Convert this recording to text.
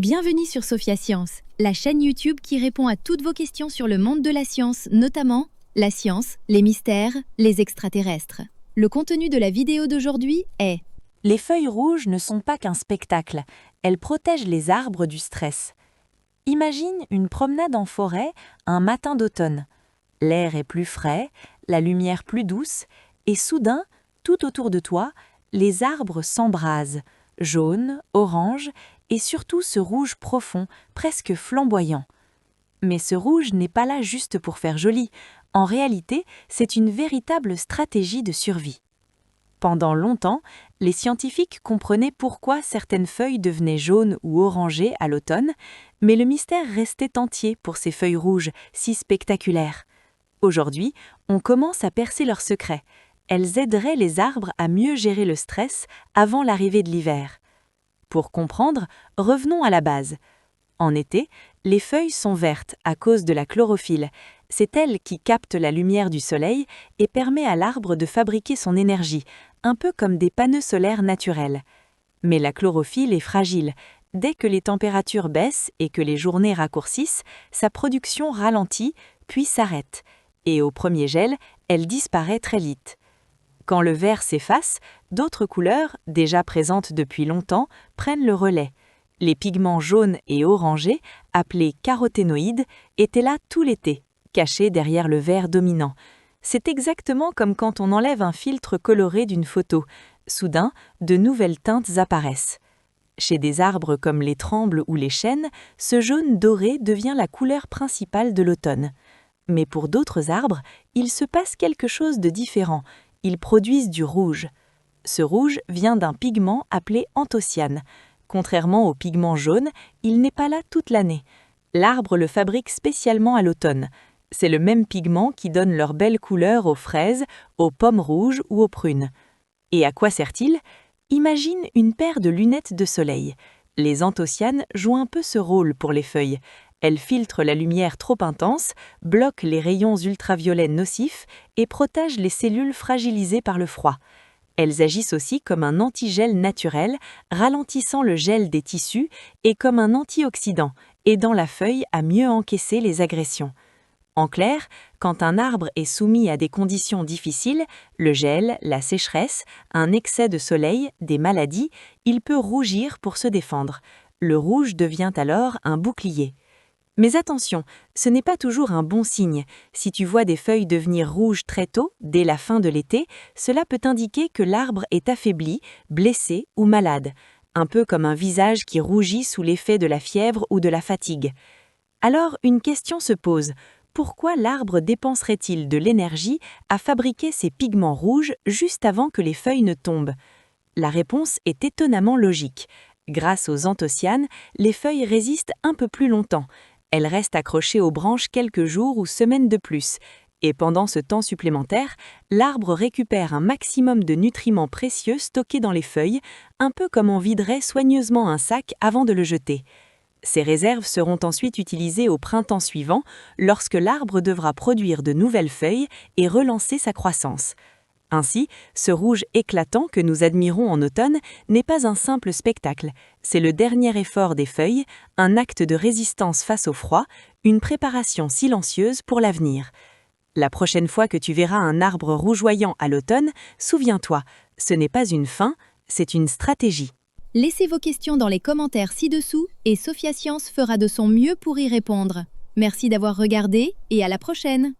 Bienvenue sur Sophia Science, la chaîne YouTube qui répond à toutes vos questions sur le monde de la science, notamment la science, les mystères, les extraterrestres. Le contenu de la vidéo d'aujourd'hui est: Les feuilles rouges ne sont pas qu'un spectacle, elles protègent les arbres du stress. Imagine une promenade en forêt un matin d'automne. L'air est plus frais, la lumière plus douce, et soudain, tout autour de toi, les arbres s'embrasent, jaune, orange, et surtout ce rouge profond, presque flamboyant. Mais ce rouge n'est pas là juste pour faire joli, en réalité, c'est une véritable stratégie de survie. Pendant longtemps, les scientifiques comprenaient pourquoi certaines feuilles devenaient jaunes ou orangées à l'automne, mais le mystère restait entier pour ces feuilles rouges si spectaculaires. Aujourd'hui, on commence à percer leurs secrets. Elles aideraient les arbres à mieux gérer le stress avant l'arrivée de l'hiver. Pour comprendre, revenons à la base. En été, les feuilles sont vertes à cause de la chlorophylle. C'est elle qui capte la lumière du soleil et permet à l'arbre de fabriquer son énergie, un peu comme des panneaux solaires naturels. Mais la chlorophylle est fragile. Dès que les températures baissent et que les journées raccourcissent, sa production ralentit, puis s'arrête. Et au premier gel, elle disparaît très vite. Quand le vert s'efface, d'autres couleurs, déjà présentes depuis longtemps, prennent le relais. Les pigments jaunes et orangés, appelés caroténoïdes, étaient là tout l'été, cachés derrière le vert dominant. C'est exactement comme quand on enlève un filtre coloré d'une photo. Soudain, de nouvelles teintes apparaissent. Chez des arbres comme les trembles ou les chênes, ce jaune doré devient la couleur principale de l'automne. Mais pour d'autres arbres, il se passe quelque chose de différent. Ils produisent du rouge. Ce rouge vient d'un pigment appelé anthocyane. Contrairement au pigment jaune, il n'est pas là toute l'année. L'arbre le fabrique spécialement à l'automne. C'est le même pigment qui donne leur belle couleur aux fraises, aux pommes rouges ou aux prunes. Et à quoi sert-il? Imagine une paire de lunettes de soleil. Les anthocyanes jouent un peu ce rôle pour les feuilles. Elles filtrent la lumière trop intense, bloquent les rayons ultraviolets nocifs et protègent les cellules fragilisées par le froid. Elles agissent aussi comme un antigel naturel, ralentissant le gel des tissus, et comme un antioxydant, aidant la feuille à mieux encaisser les agressions. En clair, quand un arbre est soumis à des conditions difficiles, le gel, la sécheresse, un excès de soleil, des maladies, il peut rougir pour se défendre. Le rouge devient alors un bouclier. Mais attention, ce n'est pas toujours un bon signe. Si tu vois des feuilles devenir rouges très tôt, dès la fin de l'été, cela peut indiquer que l'arbre est affaibli, blessé ou malade, un peu comme un visage qui rougit sous l'effet de la fièvre ou de la fatigue. Alors, une question se pose. Pourquoi l'arbre dépenserait-il de l'énergie à fabriquer ces pigments rouges juste avant que les feuilles ne tombent? La réponse est étonnamment logique. Grâce aux anthocyanes, les feuilles résistent un peu plus longtemps. Elles restent accrochées aux branches quelques jours ou semaines de plus. Et pendant ce temps supplémentaire, l'arbre récupère un maximum de nutriments précieux stockés dans les feuilles, un peu comme on viderait soigneusement un sac avant de le jeter. Ces réserves seront ensuite utilisées au printemps suivant, lorsque l'arbre devra produire de nouvelles feuilles et relancer sa croissance. Ainsi, ce rouge éclatant que nous admirons en automne n'est pas un simple spectacle, c'est le dernier effort des feuilles, un acte de résistance face au froid, une préparation silencieuse pour l'avenir. La prochaine fois que tu verras un arbre rougeoyant à l'automne, souviens-toi, ce n'est pas une fin, c'est une stratégie. Laissez vos questions dans les commentaires ci-dessous et Sophia Science fera de son mieux pour y répondre. Merci d'avoir regardé et à la prochaine!